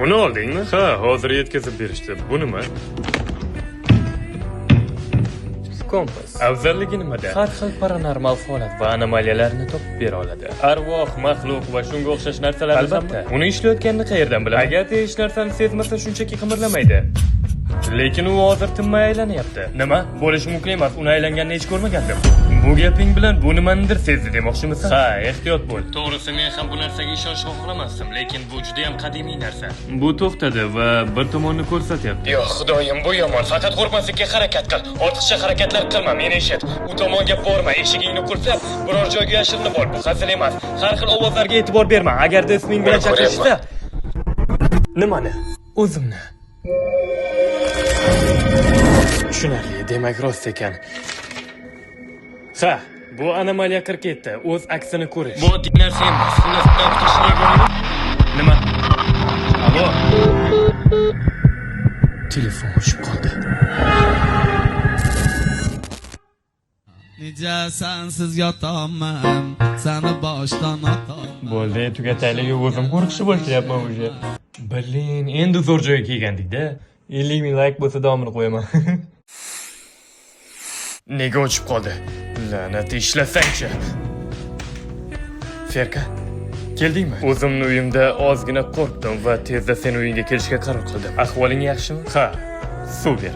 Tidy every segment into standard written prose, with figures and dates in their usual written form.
Uni oldingmi? Ha, hozir yetkazib berishdi. Bu nima? Kompas. Afzalligi nimada? Har xil paranormal holat va anomaliyalarni topib bera oladi. Arvoh, maxluq va shunga o'xshash narsalar albatta. Uni ishlayotganini qayerdan bilaman? Agarda hech narsani sezmasa shunchaki qimirlamaydi. Lekin u hozir tinmay aylanyapti. Nima? Bo'lishi mumkin emas. Uni aylanganini hech ko'rmagandim. Bu gaping bilan bu nimanidir sezdi demoqchimisan? Ha, ehtiyot bo'l. To'g'risi men ham bu narsaga ishonishga xohlamasdim, lekin bu juda ham qadimiy narsa. Bu to'xtadi va bir tomonni ko'rsatyapti. Yo'q, xudoyim, bu yomon. Faqat qo'rqmaslikka harakat qil. Ortiqcha harakatlar qilma, meni eshit. U tomonga borma, eshigingni qulflab, biror joyga yashirinib ol. Bu hazil emas. Har xil ovozlarga e'tibor berma. Agarda isming bilan chaqirishsa, nimani? O'zimni. Tushunarli, demak rost ekan. Ha, bu anomaliya 47. O'z aksini ko'rish. Bu oddiy narsa emas. Xullas, turishni yagona. Nima? Alo. Telefon o'chib qoldi. Necha sensiz yotaman, seni boshdan otaman. Bo'ldi, tugataylik, o'zim qo'rqishni boshlayapman o'sha. Blin, endi zo'r joyga kelgandik-da. 50 ming like bo'lsa davomini qo'yaman. Nega o'chib qoldi? La'nat, ishlasangchi. Ferka, keldingmi? O'zimni uyimda ozgina qo'rqdim va tezda sen uyingga kelishga qaror qildim. Ahvoling yaxshimi? Ha, super.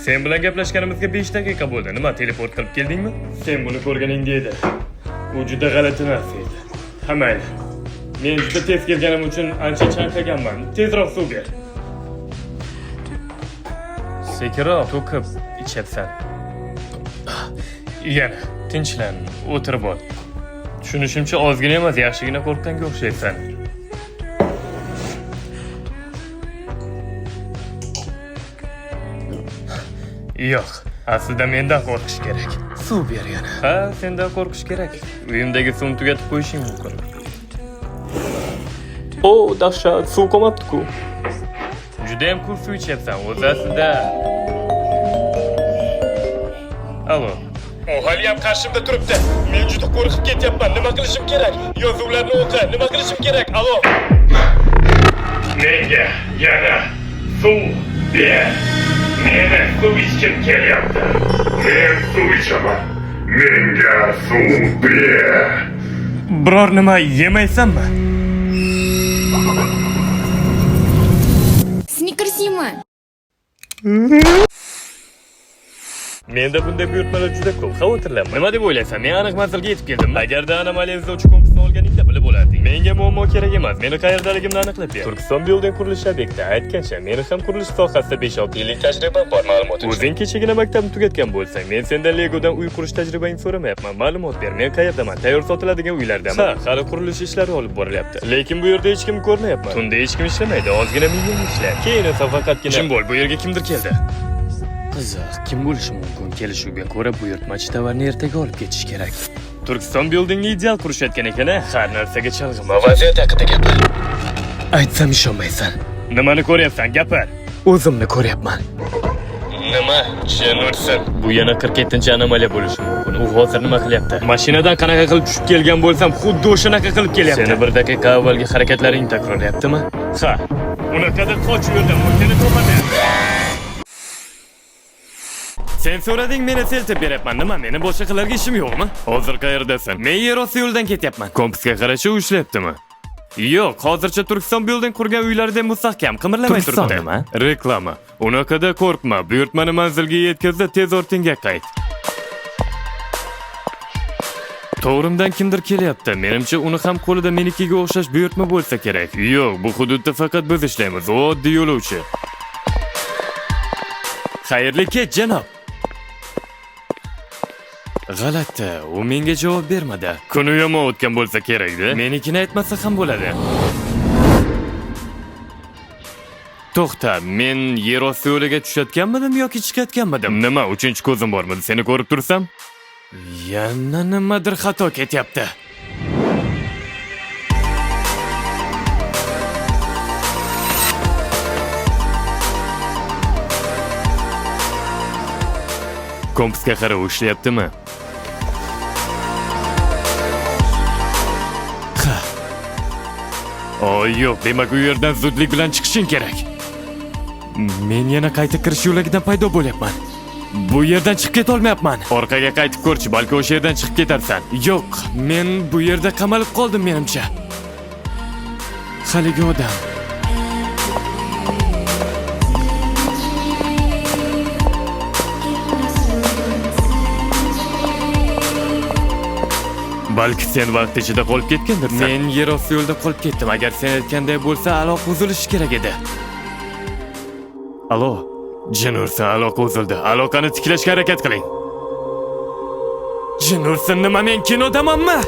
Sen bilan gaplashganimizga 5 daqiqa bo'ldi. Nima, teleport qilib keldingmi? Sen buni ko'rganingda edi. Bu juda g'alati narsa edi. Ha, mayli. Men juda tez kelganim uchun ancha chanqaganman. Tezroq suv ber. Sekiroq to'kib ichyapsan. Yana tinchlan, o'tirib ol. Tushunishimcha ozgina emas, yaxshigina qo'rqqanga o'xshaysan. Yo'q, aslida mendan qo'rqish kerak. Suv ber yana. Ha, sendan qo'rqish kerak. Uyimdagi suvni tugatib qo'yishing mumkin. O, dahshat, suv qolmabdi-ku. Juda ham ko'p suv ichyapsan, o'zi aslida. Alo. O hali ham qarshimda turibdi. Men juda qo'rqib ketyapman. Nima qilishim kerak? Yozuvlarni o'qi. Nima qilishim kerak? Alo. Menga yana suv ber. Meni suv ichkim kelyapti. Men suv ichaman. Menga suv ber. Biror nima yemaysanmi? Snickers yema. Menda bunday buyurtmalar juda ko'p. Xavotirlanma. Nima deb o'ylaysan? Men aniq manzilga yetib keldim. Agarda anomaliya izlovchi kompasni olganingda bilib bo'larding. Menga muammo kerak emas. Meni qayerdaligimni aniqlab ber. Turkiston Building qurilish ob'ekti. Aytgancha, meni ham qurilish sohasida 5-6 yillik tajribam bor, ma'lumot uchun. O'zing kechagina maktabni tugatgan bo'lsang, men sendan Legodan uy qurish tajribangni so'ramayapman. Ma'lumot ber. Men qayerdaman? Tayyor sotiladigan uylardaman. Ha, hali qurilish ishlari olib borilyapti. Lekin bu yerda hech kimni ko'rmayapman. Tunda hech kim ishlamaydi. Ozgina mingga ishlar. Keyin esa faqatgina kim bo'l, bu yerga kimdir keldi. Qiziq, kim bo'lishi mumkin? Kelishuvga ko'ra buyurtmachi tovarni ertaga olib ketish kerak. Turkiston Buildingni ideal qurishayotgan ekan, har narsaga chalg'ima. Vaziyat haqida gapir. Aytsam ishonmaysan. Nimani ko'ryapsan? Gapir. O'zimni ko'ryapman. Nima? Jin ursin. Bu yana 47-anomaliya bo'lishi mumkin. U hozir nima qilyapti? Mashinadan qanaqa qilib tushib kelgan bo'lsam, xuddi o'shanaqa qilib kelyapti. Seni bir daqiqa avvalgi harakatlaringni takrorlayaptimi? Ha. Unaqada qoch yo'ldan, o'zini topadi. Sen so'rading, meni seltib beryapman. Nima, meni boshqa qilarga ishim yo'qmi? Hozir qayerdasan? Men yer osti yo'ldan ketyapman. Kompasga qarashi ushlayaptimi? Yo'q, hozircha Turkiston Building qurgan uylarda mustahkam, qimirlamay turibdi. Nima? Reklama. Unaqada qo'rqma. Buyurtmani manzilga yetkazdi, tez ortingga qayt. To'g'rimdan kimdir kelyapti. Menimcha uni ham qo'lida menikiga o'xshash buyurtma bo'lsa kerak. Yo'q, bu hududda faqat biz ishlaymiz. Oddiy yo'lovchi. Xayrli kech, janob. G'alati, u menga javob bermadi. Kuni yomon o'tgan bo'lsa kerak-da. Menikini aytmasa ham bo'ladi. To'xta, men yer osti yo'liga tushayotganmidim yoki chiqayotganmidim? Nima, 3-ko'zim bormidi? Seni ko'rib tursam? Yana nimadir xato ketyapti. Kompasga qarab ishlayaptimi? Yo'q, demak u yerdan zudlik bilan chiqishing kerak. Men yana qayta kirish yo'lagidan paydo bo'lyapman. Bu yerdan chiqib keta olmayapman. Orqaga qaytib ko'rchi, balki o'sha yerdan chiqib ketarsan. Yo'q, men bu yerda qamalib qoldim menimcha. Haligi odam. Balki sen vaqt ichida qolib ketgandirsan. Men yer osti yo'lda qolib ketdim. Agar sen aytganday bo'lsa, aloqa uzilishi kerak edi. Alo, Jinursin, aloqa uzildi. Aloqani tiklashga harakat qiling. Jinursin, nima men kinodamanmi?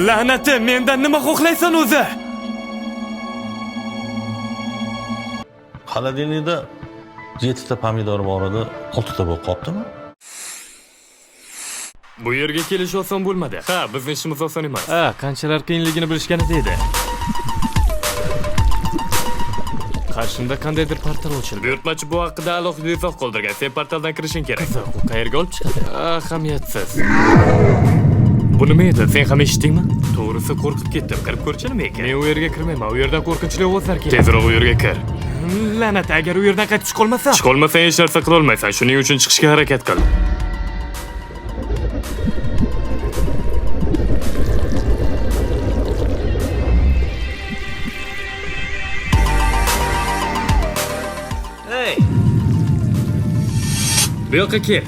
La'nati, mendan nima xohlaysan o'zi? Xolodilnikda 7 ta pomidor bor edi, 6 ta bo'lib qolibdimi? Bu yerga kelish oson bo'lmadi. Ha, bizning ishimiz oson emas. Qanchalar qiyinligini bilishganida edi. Qarshimda qandaydir portal ochildi. Buyurtmachi bu haqida alohida izoh qoldirgan. Sen portaldan kirishing kerak. U qayerga olib chiqadi? Ahamiyatsiz. Bu nima edi? Sen ham eshitdingmi? To'g'risi qo'rqib ketdim. Kirib ko'rchi nima ekan? Men u yerga kirmayman. U yerdan qo'rqinchli ovozlar keladi. Tezroq u yerga kir. La'nat, agar u yerdan qaytib chiqolmasam. Chiqolmasang hech narsa qila olmaysan. Shuning uchun chiqishga harakat qil. Hey! Bu yoqqa kel.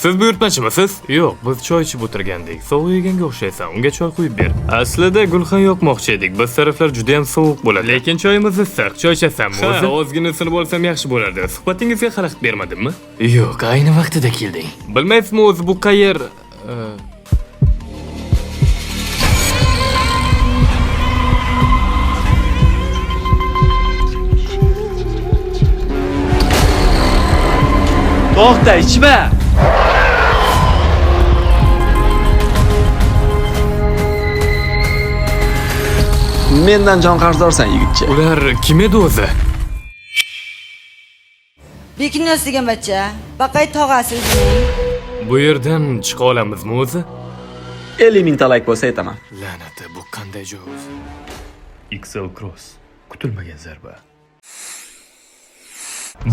Siz buyurtmachimisiz? Yo'q, biz choy ichib o'tirgandik. Sovuq yeganga o'xshaysan. Unga choy quyib ber. Aslida gulxan yoqmoqchi edik. Biz taraflar juda ham sovuq bo'ladi. Lekin choyimiz issiq. Choy ichasanmi o'zi? Ozgina sinib olsam yaxshi bo'lardi. Suhbatingizga xalaqit bermadimmi? Yo'q, ayni vaqtida kelding. Bilmaysizmi o'zi bu qayer? To'xta, ichma. Mendan jon qarzdorsan yigitcha. Ular kim edi o'zi? Bekinoz degan bachcha, Baqay tog'asi o'zining. Bu yerdan chiqa olamizmi o'zi? 50 ming talak bo'lsa aytaman. La'nati, bu qanday joy o'zi? XL Cross. Kutilmagan zarba.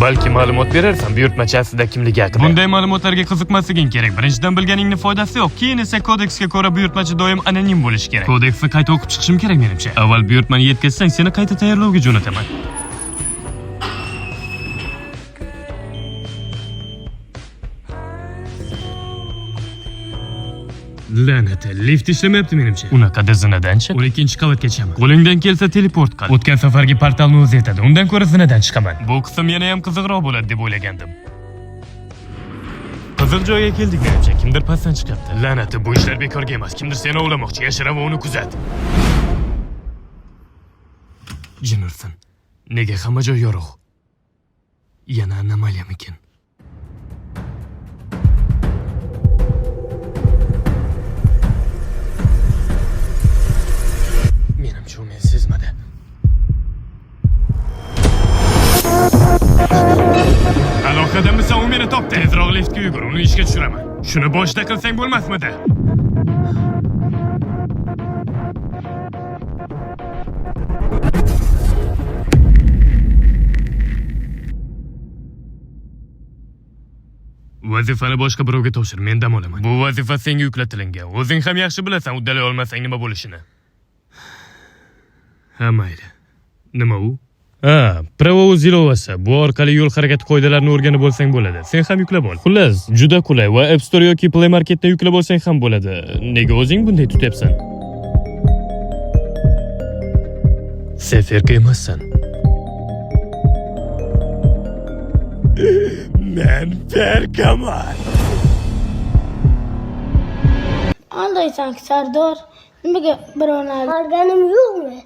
Balki ma'lumot berarsan buyurtmachi aslida kimligi haqida. Bunday ma'lumotlarga qiziqmasliging kerak. Birinchidan bilganingni foydasi yo'q. Keyin esa kodeksga ko'ra buyurtmachi doim anonim bo'lishi kerak. Kodeksni qayta o'qib chiqishim kerak menimcha. Avval buyurtmani yetkazsang, seni qayta tayyorlovga jo'nataman. La'nati, lift ishlamayapti menimcha. Unaqada zinadan chiq. 12-qavatgachaman. Qo'lingdan kelsa teleport qil. O'tgan safargi portalni o'zi aytadi. Undan ko'ra zinadan chiqaman. Bu qism yana ham qiziqroq bo'ladi deb o'ylagandim. Qizil joyga keldik menimcha. Kimdir pastdan chiqyapti. La'nati, bu ishlar bekorga emas. Kimdir seni ovlamoqchi. Yashirin va uni kuzat. Jinursin, nega hamma joy yorug'? Yana anomaliyamikin? Menimcha u meni sezmadi. Aloqadamisan, u meni topdi. Tezroq liftga yugur, uni ishga tushiraman. Shuni boshda qilsang bo'lmasmidi? Vazifani boshqa birovga topshir, men dam olaman. Bu vazifa senga yuklatilingan. O'zing ham yaxshi bilasan, uddalay olmasang nima bo'lishini. Ha, mayli. Nima u? Pravoz ilovasi. Bu orqali yo'l harakati qoidalarini o'rganib olsang bo'ladi. Sen ham yuklab ol. Xullas, juda qulay va App Store yoki Play Marketdan yuklab olsang ham bo'ladi. Nega o'zing bunday tutyapsan? Sen ferqa emassan. Men ferqaman. Aldaysan Sardor, nimaga birovni olganim yo'qmi?